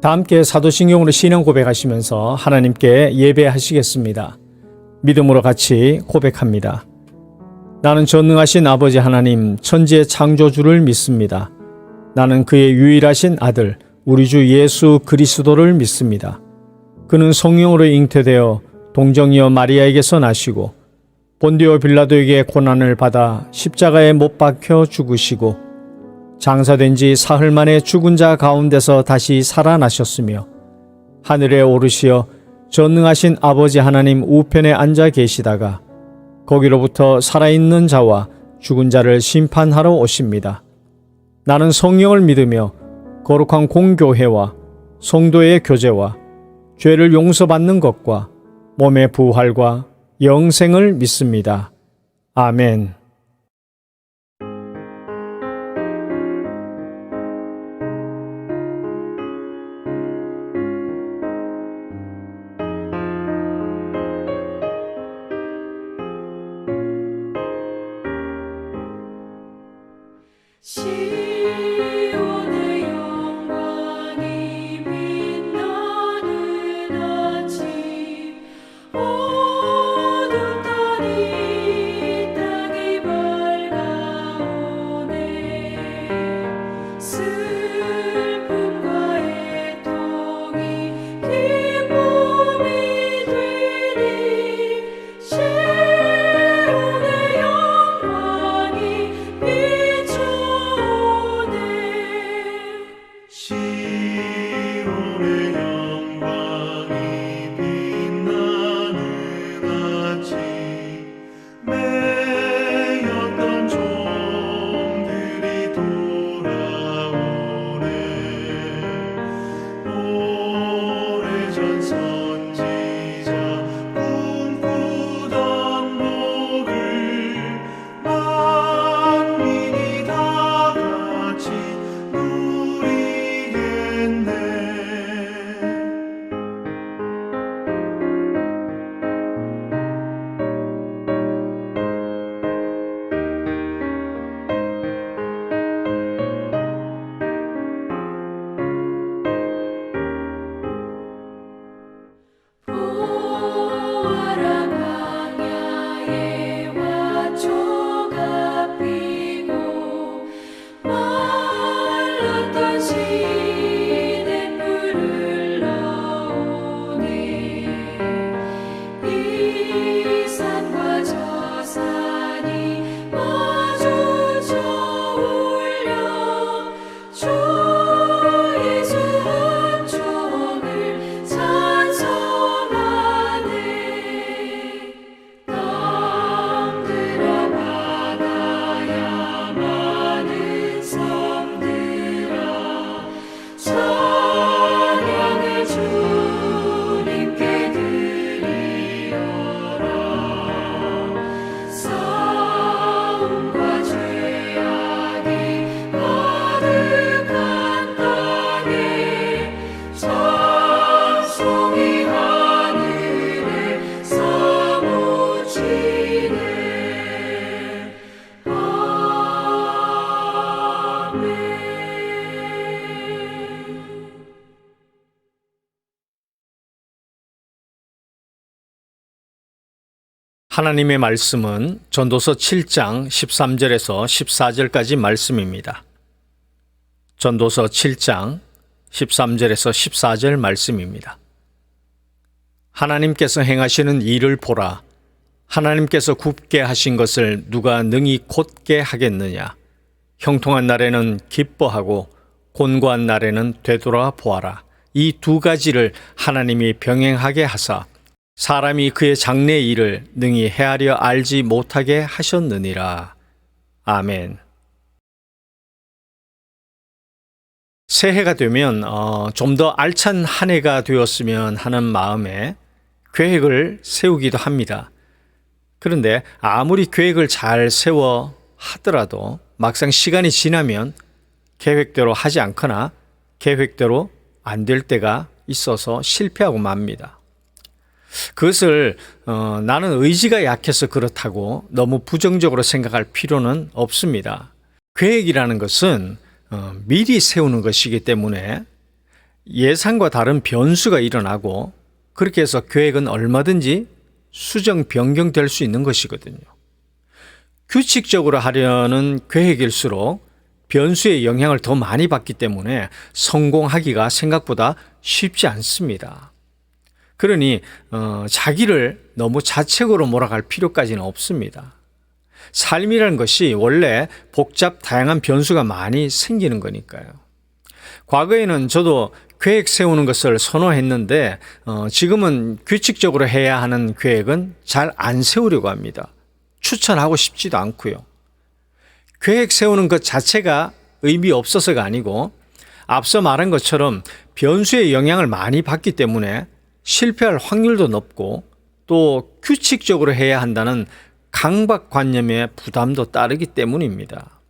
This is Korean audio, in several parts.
다 함께 사도신경으로 신앙 고백하시면서 하나님께 예배하시겠습니다. 믿음으로 같이 고백합니다. 나는 전능하신 아버지 하나님, 천지의 창조주를 믿습니다. 나는 그의 유일하신 아들, 우리 주 예수 그리스도를 믿습니다. 그는 성령으로 잉태되어 동정이여 마리아에게서 나시고 본디오 빌라도에게 고난을 받아 십자가에 못 박혀 죽으시고 장사된 지 사흘 만에 죽은 자 가운데서 다시 살아나셨으며 하늘에 오르시어 전능하신 아버지 하나님 우편에 앉아 계시다가 거기로부터 살아있는 자와 죽은 자를 심판하러 오십니다. 나는 성령을 믿으며 거룩한 공교회와 성도의 교제와 죄를 용서받는 것과 몸의 부활과 영생을 믿습니다. 아멘. 시온의 영광이 빛나는 아침 어둡더니 땅이 밝아오네 슬픔과 애통이 기쁨이 되니 시온의 영광이 시온의 영광이 빛나는 아침 매였던 종들이 돌아오네 오래전 선지자 꿈꾸던 복을 만민이 다 같이 누리겠네. 보아라 광야에 화초가 피고 말랐던 시냇물을 흘러오네 이 산과 저 산이 마주쳐 울려 주 예수 은총을 찬송하네 땅들아 바다야 많은 섬들아 찬양을 주님께 드리어라 싸움과 죄악이 가득한 땅에 찬송이 하늘에 사무치네 아멘. 하나님의 말씀은 전도서 7장 13절에서 14절까지 말씀입니다. 전도서 7장 13절에서 14절 말씀입니다. 하나님께서 행하시는 일을 보라. 하나님께서 굽게 하신 것을 누가 능히 곧게 하겠느냐. 형통한 날에는 기뻐하고 곤고한 날에는 되돌아 보아라. 이 두 가지를 하나님이 병행하게 하사 사람이 그의 장래 일을 능히 헤아려 알지 못하게 하셨느니라. 아멘. 새해가 되면 좀 더 알찬 한 해가 되었으면 하는 마음에 계획을 세우기도 합니다. 그런데 아무리 계획을 잘 세워 하더라도 막상 시간이 지나면 계획대로 하지 않거나 계획대로 안 될 때가 있어서 실패하고 맙니다. 그것을 나는 의지가 약해서 그렇다고 너무 부정적으로 생각할 필요는 없습니다. 계획이라는 것은 미리 세우는 것이기 때문에 예상과 다른 변수가 일어나고 그렇게 해서 계획은 얼마든지 수정 변경될 수 있는 것이거든요. 규칙적으로 하려는 계획일수록 변수의 영향을 더 많이 받기 때문에 성공하기가 생각보다 쉽지 않습니다. 그러니 자기를 너무 자책으로 몰아갈 필요까지는 없습니다. 삶이라는 것이 원래 복잡 다양한 변수가 많이 생기는 거니까요. 과거에는 저도 계획 세우는 것을 선호했는데 지금은 규칙적으로 해야 하는 계획은 잘 안 세우려고 합니다. 추천하고 싶지도 않고요. 계획 세우는 것 자체가 의미 없어서가 아니고 앞서 말한 것처럼 변수의 영향을 많이 받기 때문에 실패할 확률도 높고 또 규칙적으로 해야 한다는 강박관념의 부담도 따르기 때문입니다.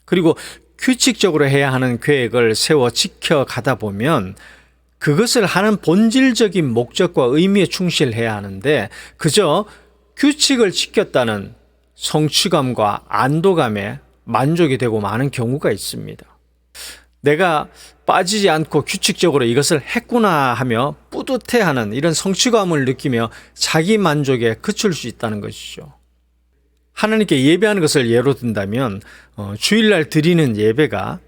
그리고 규칙적으로 해야 하는 계획을 세워 지켜가다 보면 그것을 하는 본질적인 목적과 의미에 충실해야 하는데 그저 규칙을 지켰다는 성취감과 안도감에 만족이 되고 마는 경우가 있습니다. 내가 빠지지 않고 규칙적으로 이것을 했구나 하며 뿌듯해하는 이런 성취감을 느끼며 자기 만족에 그칠 수 있다는 것이죠. 하나님께 예배하는 것을 예로 든다면 주일날 드리는 예배가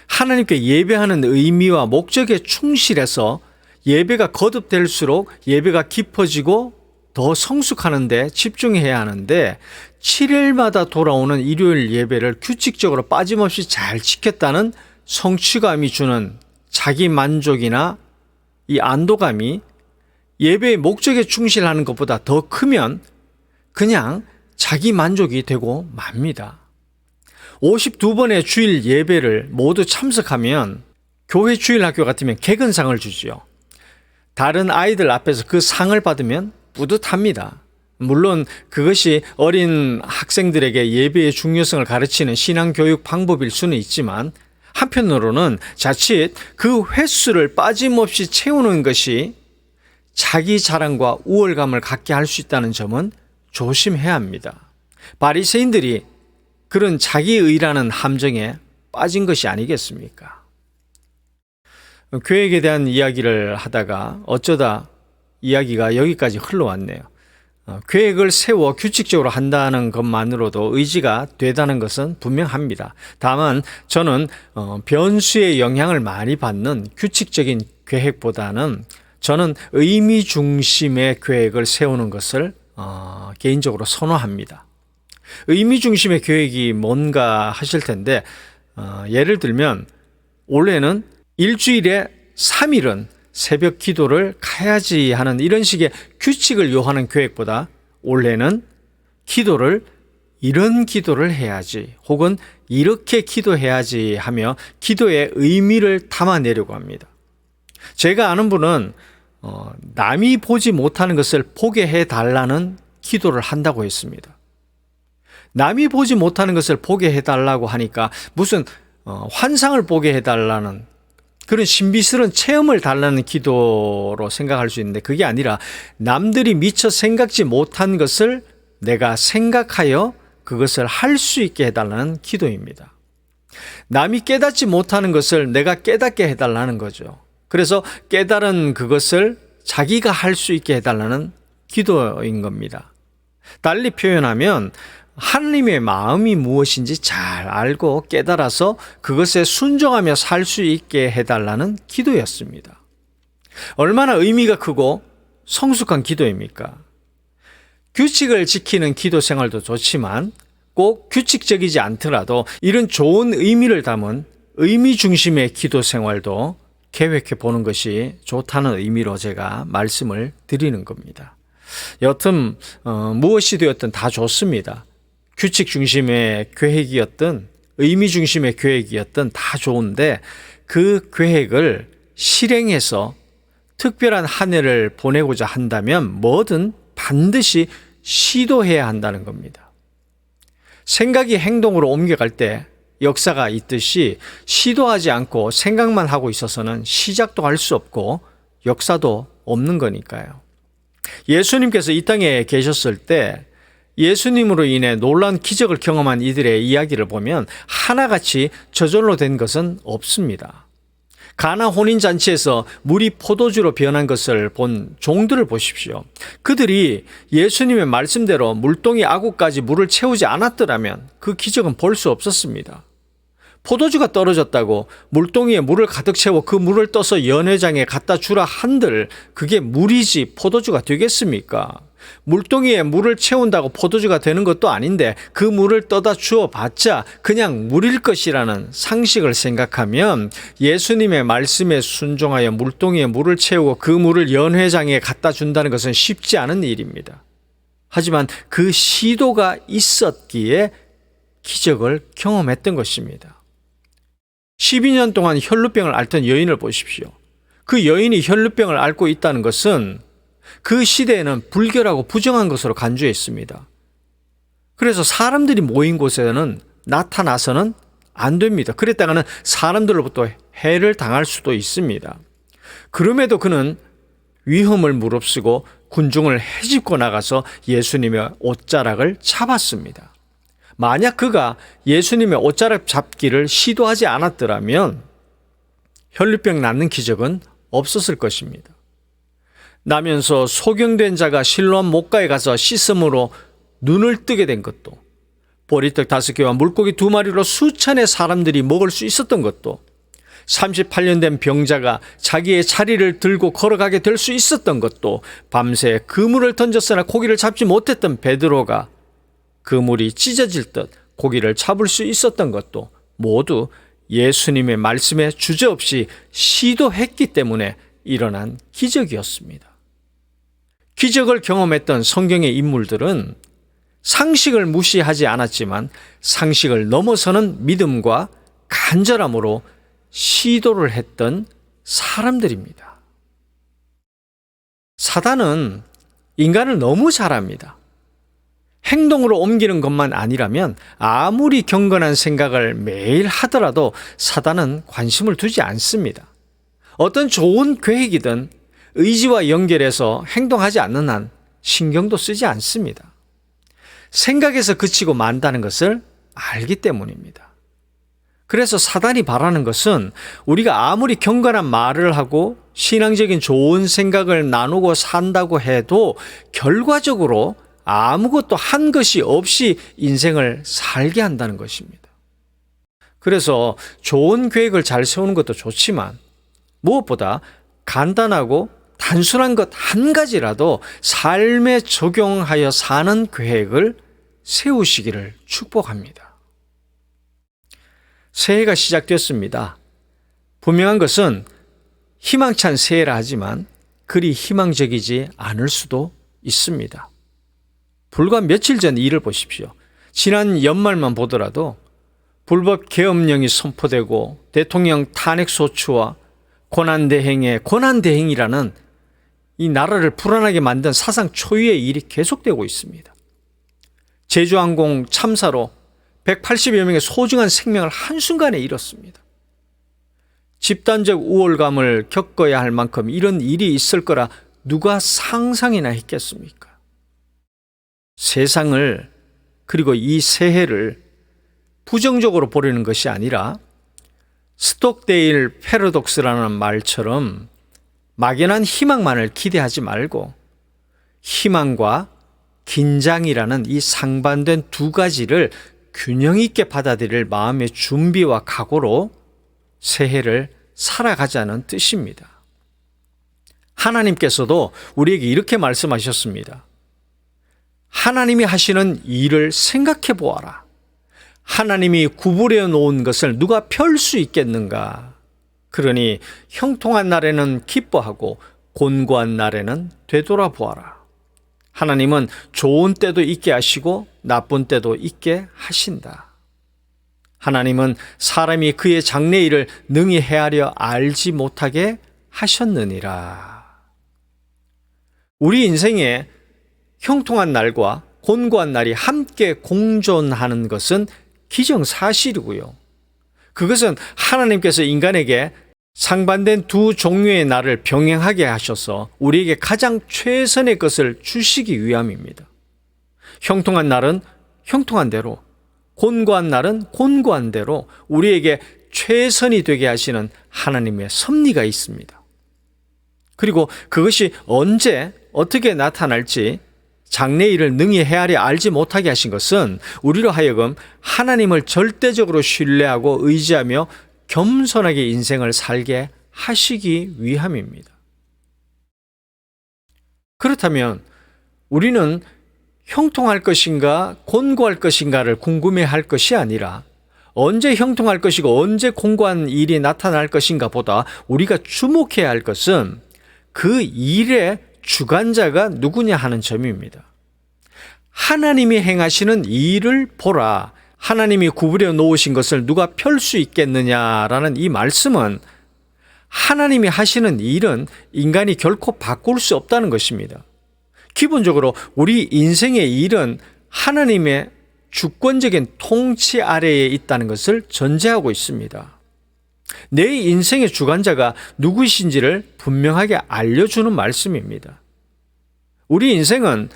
하나님께 예배하는 의미와 목적에 충실해서 예배가 거듭될수록 예배가 깊어지고 더 성숙하는 데 집중해야 하는데 7일마다 돌아오는 일요일 예배를 규칙적으로 빠짐없이 잘 지켰다는 성취감이 주는 자기 만족이나 이 안도감이 예배의 목적에 충실하는 것보다 더 크면 그냥 자기 만족이 되고 맙니다. 52번의 주일 예배를 모두 참석하면 교회 주일학교 같으면 개근상을 주지요. 다른 아이들 앞에서 그 상을 받으면 뿌듯합니다. 물론 그것이 어린 학생들에게 예배의 중요성을 가르치는 신앙교육 방법일 수는 있지만 한편으로는 자칫 그 횟수를 빠짐없이 채우는 것이 자기 자랑과 우월감을 갖게 할 수 있다는 점은 조심해야 합니다. 바리새인들이 그런 자기의라는 함정에 빠진 것이 아니겠습니까? 계획에 대한 이야기를 하다가 어쩌다 이야기가 여기까지 흘러왔네요. 계획을 세워 규칙적으로 한다는 것만으로도 의지가 되다는 것은 분명합니다. 다만 저는 변수의 영향을 많이 받는 규칙적인 계획보다는 저는 의미 중심의 계획을 세우는 것을 개인적으로 선호합니다. 의미 중심의 계획이 뭔가 하실 텐데 예를 들면 올해는 일주일에 3일은 새벽 기도를 가야지 하는 이런 식의 규칙을 요하는 계획보다 올해는 기도를 이런 기도를 해야지 혹은 이렇게 기도해야지 하며 기도의 의미를 담아내려고 합니다. 제가 아는 분은 남이 보지 못하는 것을 보게 해달라는 기도를 한다고 했습니다. 남이 보지 못하는 것을 보게 해달라고 하니까 무슨 환상을 보게 해달라는 그런 신비스러운 체험을 달라는 기도로 생각할 수 있는데 그게 아니라 남들이 미처 생각지 못한 것을 내가 생각하여 그것을 할 수 있게 해달라는 기도입니다. 남이 깨닫지 못하는 것을 내가 깨닫게 해달라는 거죠. 그래서 깨달은 그것을 자기가 할 수 있게 해달라는 기도인 겁니다. 달리 표현하면 하나님의 마음이 무엇인지 잘 알고 깨달아서 그것에 순종하며 살 수 있게 해달라는 기도였습니다. 얼마나 의미가 크고 성숙한 기도입니까? 규칙을 지키는 기도 생활도 좋지만 꼭 규칙적이지 않더라도 이런 좋은 의미를 담은 의미 중심의 기도 생활도 계획해 보는 것이 좋다는 의미로 제가 말씀을 드리는 겁니다. 여튼 무엇이 되었든 다 좋습니다. 규칙 중심의 계획이었든 의미 중심의 계획이었든 다 좋은데 그 계획을 실행해서 특별한 한 해를 보내고자 한다면 뭐든 반드시 시도해야 한다는 겁니다. 생각이 행동으로 옮겨갈 때 역사가 있듯이 시도하지 않고 생각만 하고 있어서는 시작도 할 수 없고 역사도 없는 거니까요. 예수님께서 이 땅에 계셨을 때 예수님으로 인해 놀라운 기적을 경험한 이들의 이야기를 보면 하나같이 저절로 된 것은 없습니다. 가나 혼인잔치에서 물이 포도주로 변한 것을 본 종들을 보십시오. 그들이 예수님의 말씀대로 물동이 아구까지 물을 채우지 않았더라면 그 기적은 볼 수 없었습니다. 포도주가 떨어졌다고 물동이에 물을 가득 채워 그 물을 떠서 연회장에 갖다 주라 한들 그게 물이지 포도주가 되겠습니까? 물동이에 물을 채운다고 포도주가 되는 것도 아닌데 그 물을 떠다 주어 봤자 그냥 물일 것이라는 상식을 생각하면 예수님의 말씀에 순종하여 물동이에 물을 채우고 그 물을 연회장에 갖다 준다는 것은 쉽지 않은 일입니다. 하지만 그 시도가 있었기에 기적을 경험했던 것입니다. 12년 동안 혈루병을 앓던 여인을 보십시오. 그 여인이 혈루병을 앓고 있다는 것은 그 시대에는 불결하고 부정한 것으로 간주했습니다. 그래서 사람들이 모인 곳에는 나타나서는 안 됩니다. 그랬다가는 사람들로부터 해를 당할 수도 있습니다. 그럼에도 그는 위험을 무릅쓰고 군중을 헤집고 나가서 예수님의 옷자락을 잡았습니다. 만약 그가 예수님의 옷자락 잡기를 시도하지 않았더라면 혈루병 낫는 기적은 없었을 것입니다. 나면서 소경된 자가 실로암 목가에 가서 씻음으로 눈을 뜨게 된 것도, 보리떡 5개와 물고기 2마리로 수천의 사람들이 먹을 수 있었던 것도, 38년 된 병자가 자기의 자리를 들고 걸어가게 될 수 있었던 것도, 밤새 그물을 던졌으나 고기를 잡지 못했던 베드로가 그물이 찢어질 듯 고기를 잡을 수 있었던 것도 모두 예수님의 말씀에 주저없이 시도했기 때문에 일어난 기적이었습니다. 기적을 경험했던 성경의 인물들은 상식을 무시하지 않았지만 상식을 넘어서는 믿음과 간절함으로 시도를 했던 사람들입니다. 사단은 인간을 너무 잘 압니다. 행동으로 옮기는 것만 아니라면 아무리 경건한 생각을 매일 하더라도 사단은 관심을 두지 않습니다. 어떤 좋은 계획이든 의지와 연결해서 행동하지 않는 한 신경도 쓰지 않습니다. 생각에서 그치고 만다는 것을 알기 때문입니다. 그래서 사단이 바라는 것은 우리가 아무리 경건한 말을 하고 신앙적인 좋은 생각을 나누고 산다고 해도 결과적으로 아무것도 한 것이 없이 인생을 살게 한다는 것입니다. 그래서 좋은 계획을 잘 세우는 것도 좋지만 무엇보다 간단하고 단순한 것 한 가지라도 삶에 적용하여 사는 계획을 세우시기를 축복합니다. 새해가 시작됐습니다. 분명한 것은 희망찬 새해라 하지만 그리 희망적이지 않을 수도 있습니다. 불과 며칠 전 일을 보십시오. 지난 연말만 보더라도 불법 계엄령이 선포되고 대통령 탄핵소추와 고난대행의 고난대행이라는 이 나라를 불안하게 만든 사상 초유의 일이 계속되고 있습니다. 제주항공 참사로 180여 명의 소중한 생명을 한순간에 잃었습니다. 집단적 우월감을 겪어야 할 만큼 이런 일이 있을 거라 누가 상상이나 했겠습니까? 세상을 그리고 이 새해를 부정적으로 보려는 것이 아니라 스톡데일 패러독스라는 말처럼 막연한 희망만을 기대하지 말고 희망과 긴장이라는 이 상반된 두 가지를 균형 있게 받아들일 마음의 준비와 각오로 새해를 살아가자는 뜻입니다. 하나님께서도 우리에게 이렇게 말씀하셨습니다. 하나님이 하시는 일을 생각해 보아라. 하나님이 구부려 놓은 것을 누가 펼 수 있겠는가? 그러니 형통한 날에는 기뻐하고 곤고한 날에는 되돌아보아라. 하나님은 좋은 때도 있게 하시고 나쁜 때도 있게 하신다. 하나님은 사람이 그의 장래일을 능히 헤아려 알지 못하게 하셨느니라. 우리 인생에 형통한 날과 곤고한 날이 함께 공존하는 것은 기정사실이고요. 그것은 하나님께서 인간에게 상반된 두 종류의 날을 병행하게 하셔서 우리에게 가장 최선의 것을 주시기 위함입니다. 형통한 날은 형통한 대로, 곤고한 날은 곤고한 대로 우리에게 최선이 되게 하시는 하나님의 섭리가 있습니다. 그리고 그것이 언제 어떻게 나타날지 장래일을 능히 헤아려 알지 못하게 하신 것은 우리로 하여금 하나님을 절대적으로 신뢰하고 의지하며 겸손하게 인생을 살게 하시기 위함입니다. 그렇다면 우리는 형통할 것인가 곤고할 것인가를 궁금해할 것이 아니라 언제 형통할 것이고 언제 곤고한 일이 나타날 것인가 보다 우리가 주목해야 할 것은 그 일의 주관자가 누구냐 하는 점입니다. 하나님이 행하시는 일을 보라. 하나님이 구부려 놓으신 것을 누가 펼 수 있겠느냐라는 이 말씀은 하나님이 하시는 일은 인간이 결코 바꿀 수 없다는 것입니다. 기본적으로 우리 인생의 일은 하나님의 주권적인 통치 아래에 있다는 것을 전제하고 있습니다. 내 인생의 주관자가 누구이신지를 분명하게 알려주는 말씀입니다. 우리 인생은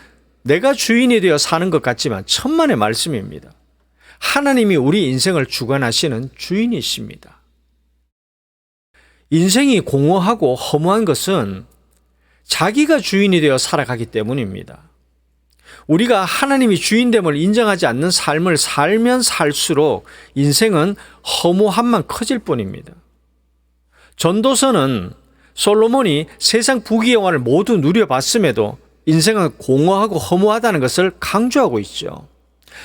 내가 주인이 되어 사는 것 같지만 천만의 말씀입니다. 하나님이 우리 인생을 주관하시는 주인이십니다. 인생이 공허하고 허무한 것은 자기가 주인이 되어 살아가기 때문입니다. 우리가 하나님이 주인됨을 인정하지 않는 삶을 살면 살수록 인생은 허무함만 커질 뿐입니다. 전도서는 솔로몬이 세상 부귀영화를 모두 누려봤음에도 인생은 공허하고 허무하다는 것을 강조하고 있죠.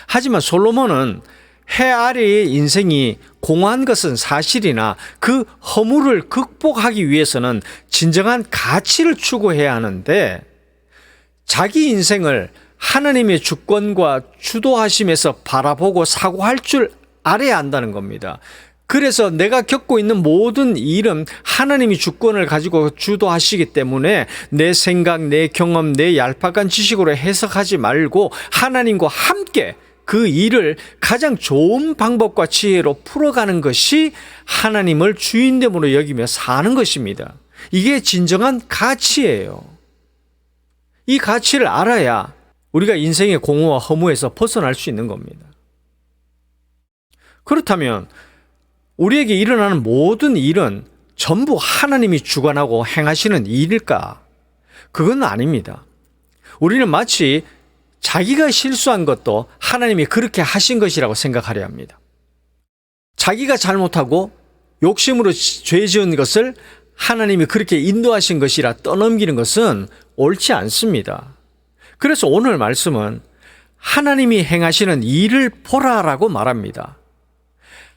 하지만 솔로몬은 해 아래의 인생이 공허한 것은 사실이나 그 허무를 극복하기 위해서는 진정한 가치를 추구해야 하는데 자기 인생을 하나님의 주권과 주도하심에서 바라보고 사고할 줄 알아야 한다는 겁니다. 그래서 내가 겪고 있는 모든 일은 하나님이 주권을 가지고 주도하시기 때문에 내 생각, 내 경험, 내 얄팍한 지식으로 해석하지 말고 하나님과 함께 그 일을 가장 좋은 방법과 지혜로 풀어가는 것이 하나님을 주인됨으로 여기며 사는 것입니다. 이게 진정한 가치예요. 이 가치를 알아야 우리가 인생의 공허와 허무에서 벗어날 수 있는 겁니다. 그렇다면 우리에게 일어나는 모든 일은 전부 하나님이 주관하고 행하시는 일일까? 그건 아닙니다. 우리는 마치 자기가 실수한 것도 하나님이 그렇게 하신 것이라고 생각하려 합니다. 자기가 잘못하고 욕심으로 죄 지은 것을 하나님이 그렇게 인도하신 것이라 떠넘기는 것은 옳지 않습니다. 그래서 오늘 말씀은 하나님이 행하시는 일을 보라라고 말합니다.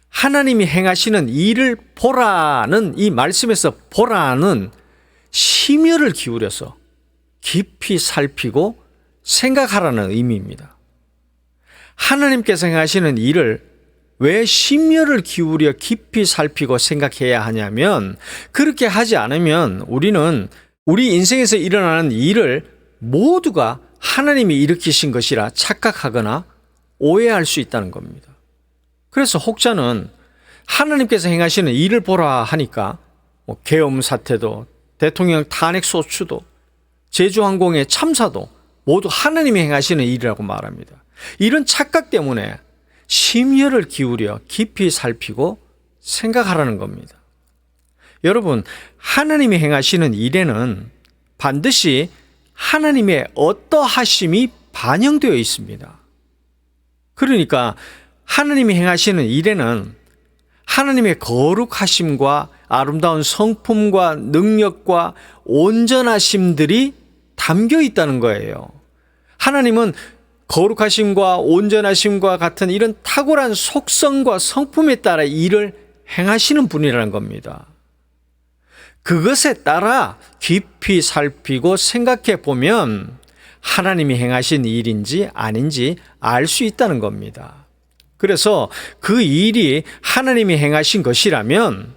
하나님이 행하시는 일을 보라는 이 말씀에서 보라는 심혈을 기울여서 깊이 살피고 생각하라는 의미입니다. 하나님께서 행하시는 일을 왜 심혈을 기울여 깊이 살피고 생각해야 하냐면 그렇게 하지 않으면 우리는 우리 인생에서 일어나는 일을 모두가 하나님이 일으키신 것이라 착각하거나 오해할 수 있다는 겁니다. 그래서 혹자는 하나님께서 행하시는 일을 보라 하니까 계엄 사태도 대통령 탄핵 소추도 제주항공의 참사도 모두 하나님이 행하시는 일이라고 말합니다. 이런 착각 때문에 심혈을 기울여 깊이 살피고 생각하라는 겁니다. 여러분, 하나님이 행하시는 일에는 반드시 하나님의 어떠하심이 반영되어 있습니다. 그러니까 하나님이 행하시는 일에는 하나님의 거룩하심과 아름다운 성품과 능력과 온전하심들이 담겨 있다는 거예요. 하나님은 거룩하심과 온전하심과 같은 이런 탁월한 속성과 성품에 따라 일을 행하시는 분이라는 겁니다. 그것에 따라 깊이 살피고 생각해 보면 하나님이 행하신 일인지 아닌지 알 수 있다는 겁니다. 그래서 그 일이 하나님이 행하신 것이라면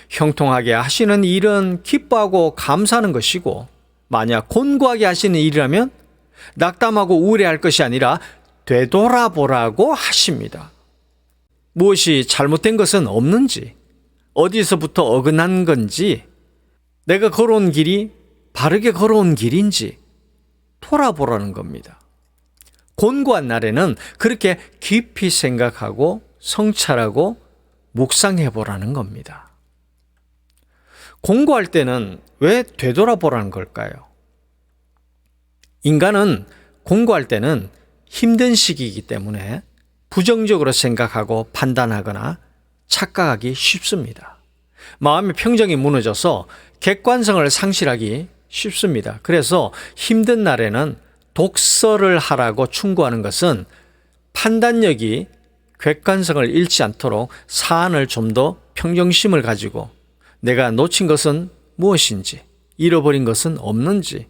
형통하게 하시는 일은 기뻐하고 감사하는 것이고 만약 곤고하게 하시는 일이라면 낙담하고 우울해할 것이 아니라 되돌아보라고 하십니다. 무엇이 잘못된 것은 없는지, 어디서부터 어긋난 건지, 내가 걸어온 길이 바르게 걸어온 길인지 돌아보라는 겁니다. 곤고한 날에는 그렇게 깊이 생각하고 성찰하고 묵상해 보라는 겁니다. 공부할 때는 왜 되돌아보라는 걸까요? 인간은 공부할 때는 힘든 시기이기 때문에 부정적으로 생각하고 판단하거나 착각하기 쉽습니다. 마음의 평정이 무너져서 객관성을 상실하기 쉽습니다. 그래서 힘든 날에는 독서를 하라고 충고하는 것은 판단력이 객관성을 잃지 않도록 사안을 좀 더 평정심을 가지고 내가 놓친 것은 무엇인지, 잃어버린 것은 없는지,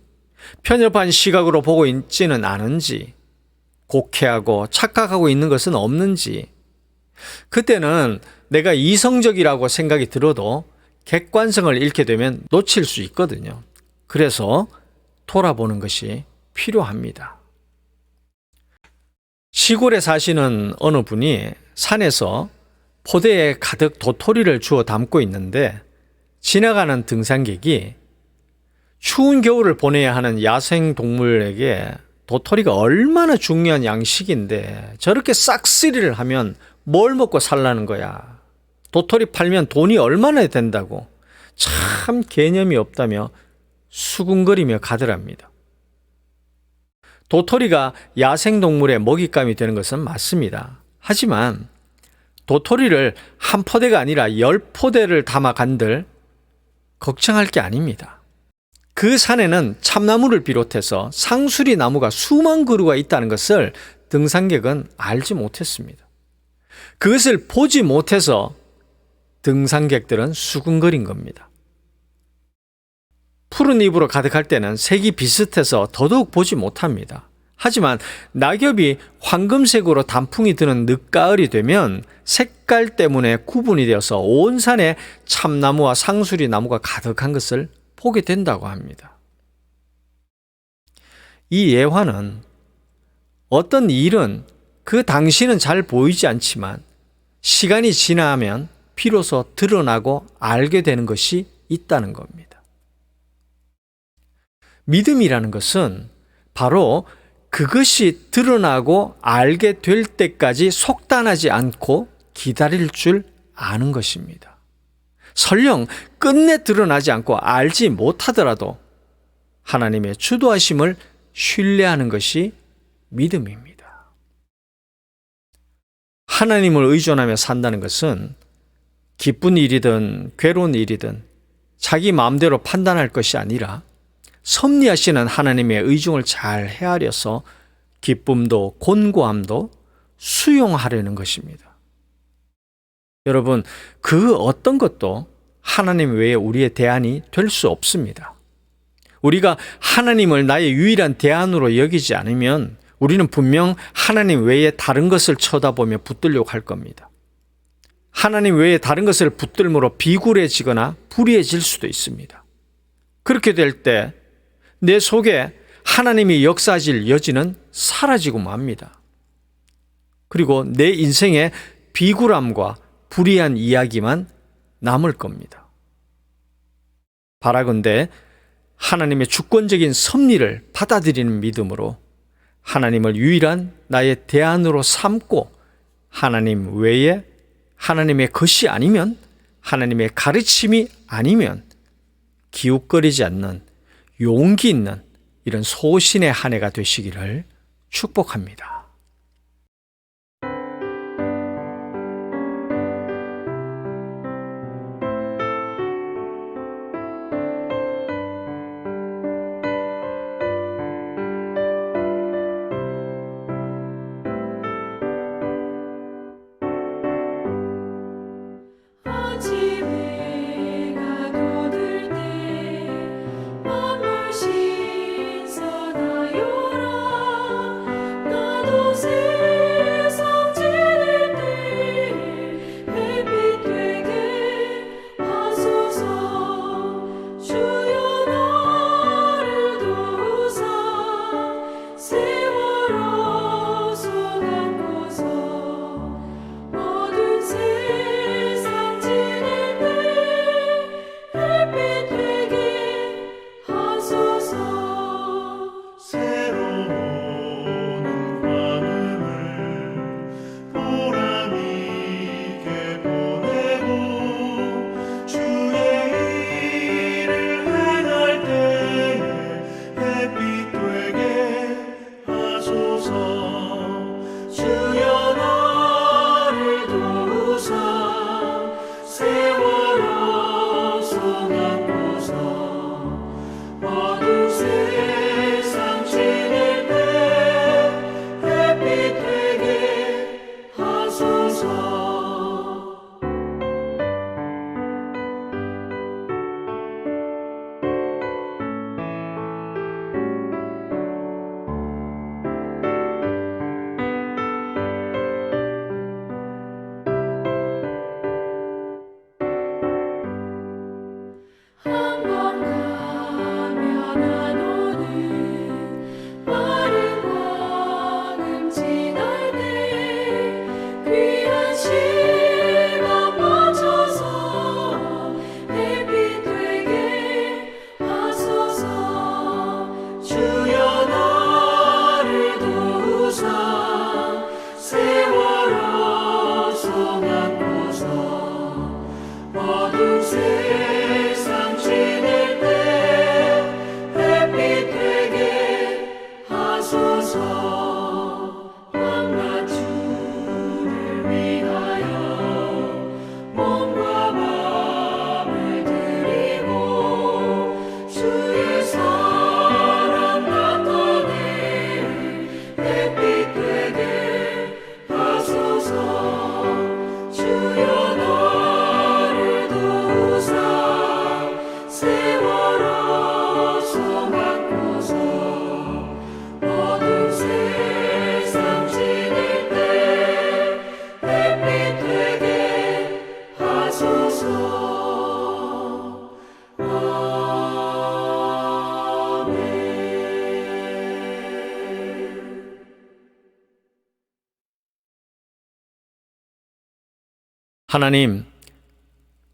편협한 시각으로 보고 있지는 않은지, 곡해하고 착각하고 있는 것은 없는지, 그때는 내가 이성적이라고 생각이 들어도 객관성을 잃게 되면 놓칠 수 있거든요. 그래서 돌아보는 것이 필요합니다. 시골에 사시는 어느 분이 산에서 포대에 가득 도토리를 주워 담고 있는데 지나가는 등산객이 추운 겨울을 보내야 하는 야생 동물에게 도토리가 얼마나 중요한 양식인데 저렇게 싹쓸이를 하면 뭘 먹고 살라는 거야. 도토리 팔면 돈이 얼마나 된다고. 참 개념이 없다며 수군거리며 가더랍니다. 도토리가 야생동물의 먹잇감이 되는 것은 맞습니다. 하지만 도토리를 한 포대가 아니라 10포대를 담아 간들 걱정할 게 아닙니다. 그 산에는 참나무를 비롯해서 상수리 나무가 수만 그루가 있다는 것을 등산객은 알지 못했습니다. 그것을 보지 못해서 등산객들은 수군거린 겁니다. 푸른 잎으로 가득할 때는 색이 비슷해서 더더욱 보지 못합니다. 하지만 낙엽이 황금색으로 단풍이 드는 늦가을이 되면 색깔 때문에 구분이 되어서 온 산에 참나무와 상수리 나무가 가득한 것을 보게 된다고 합니다. 이 예화는 어떤 일은 그 당시는 잘 보이지 않지만 시간이 지나면 비로소 드러나고 알게 되는 것이 있다는 겁니다. 믿음이라는 것은 바로 그것이 드러나고 알게 될 때까지 속단하지 않고 기다릴 줄 아는 것입니다. 설령 끝내 드러나지 않고 알지 못하더라도 하나님의 주도하심을 신뢰하는 것이 믿음입니다. 하나님을 의존하며 산다는 것은 기쁜 일이든 괴로운 일이든 자기 마음대로 판단할 것이 아니라 섭리하시는 하나님의 의중을 잘 헤아려서 기쁨도 곤고함도 수용하려는 것입니다. 여러분, 그 어떤 것도 하나님 외에 우리의 대안이 될 수 없습니다. 우리가 하나님을 나의 유일한 대안으로 여기지 않으면 우리는 분명 하나님 외에 다른 것을 쳐다보며 붙들려고 할 겁니다. 하나님 외에 다른 것을 붙들므로 비굴해지거나 불의해질 수도 있습니다. 그렇게 될 때 내 속에 하나님이 역사하실 여지는 사라지고 맙니다. 그리고 내 인생에 비굴함과 불의한 이야기만 남을 겁니다. 바라건대 하나님의 주권적인 섭리를 받아들이는 믿음으로 하나님을 유일한 나의 대안으로 삼고 하나님 외에 하나님의 것이 아니면 하나님의 가르침이 아니면 기웃거리지 않는 용기 있는 이런 소신의 한 해가 되시기를 축복합니다. 아침에 해가 돋을 때 만물 신선하여라 나도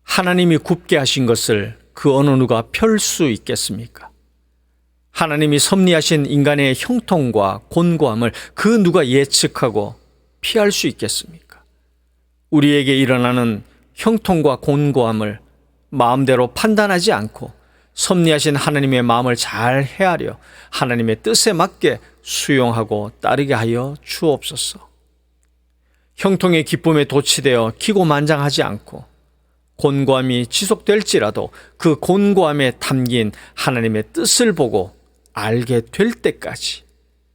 하나님이 굽게 하신 것을 그 어느 누가 펼 수 있겠습니까? 하나님이 섭리하신 인간의 형통과 곤고함을 그 누가 예측하고 피할 수 있겠습니까? 우리에게 일어나는 형통과 곤고함을 마음대로 판단하지 않고 섭리하신 하나님의 마음을 잘 헤아려 하나님의 뜻에 맞게 수용하고 따르게 하여 주옵소서. 형통의 기쁨에 도취되어 기고만장하지 않고 곤고함이 지속될지라도 그 곤고함에 담긴 하나님의 뜻을 보고 알게 될 때까지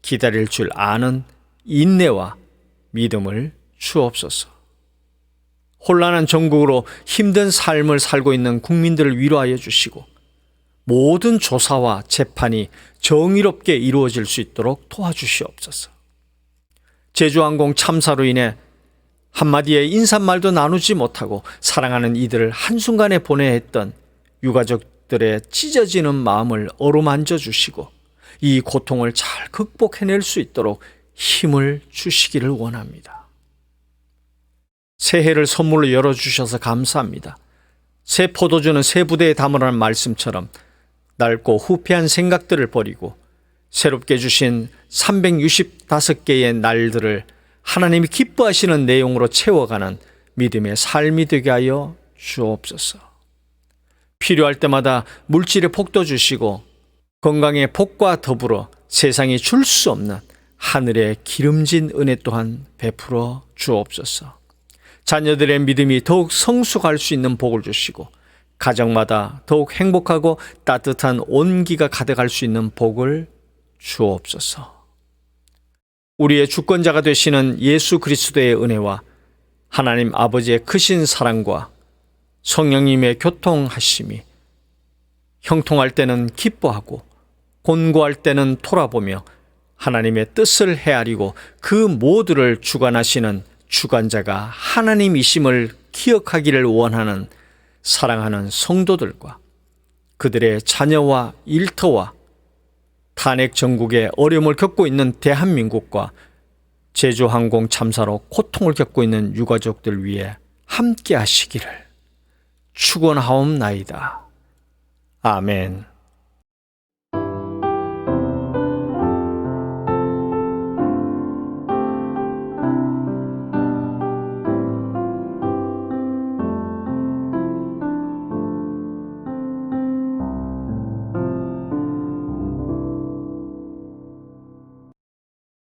기다릴 줄 아는 인내와 믿음을 주옵소서. 혼란한 전국으로 힘든 삶을 살고 있는 국민들을 위로하여 주시고 모든 조사와 재판이 정의롭게 이루어질 수 있도록 도와주시옵소서. 제주항공 참사로 인해 한마디의 인사말도 나누지 못하고 사랑하는 이들을 한순간에 보내야 했던 유가족들의 찢어지는 마음을 어루만져 주시고 이 고통을 잘 극복해낼 수 있도록 힘을 주시기를 원합니다. 새해를 선물로 열어주셔서 감사합니다. 새 포도주는 새 부대에 담으라는 말씀처럼 낡고 후패한 생각들을 버리고 새롭게 주신 365개의 날들을 하나님이 기뻐하시는 내용으로 채워가는 믿음의 삶이 되게 하여 주옵소서. 필요할 때마다 물질의 복도 주시고 건강의 복과 더불어 세상이 줄 수 없는 하늘의 기름진 은혜 또한 베풀어 주옵소서. 자녀들의 믿음이 더욱 성숙할 수 있는 복을 주시고 가정마다 더욱 행복하고 따뜻한 온기가 가득할 수 있는 복을 주옵소서. 우리의 주권자가 되시는 예수 그리스도의 은혜와 하나님 아버지의 크신 사랑과 성령님의 교통하심이 형통할 때는 기뻐하고 곤고할 때는 돌아보며 하나님의 뜻을 헤아리고 그 모두를 주관하시는 주관자가 하나님이심을 기억하기를 원하는 사랑하는 성도들과 그들의 자녀와 일터와 탄핵 전국에 어려움을 겪고 있는 대한민국과 제주항공 참사로 고통을 겪고 있는 유가족들 위해 함께 하시기를 축원하옵나이다. 아멘.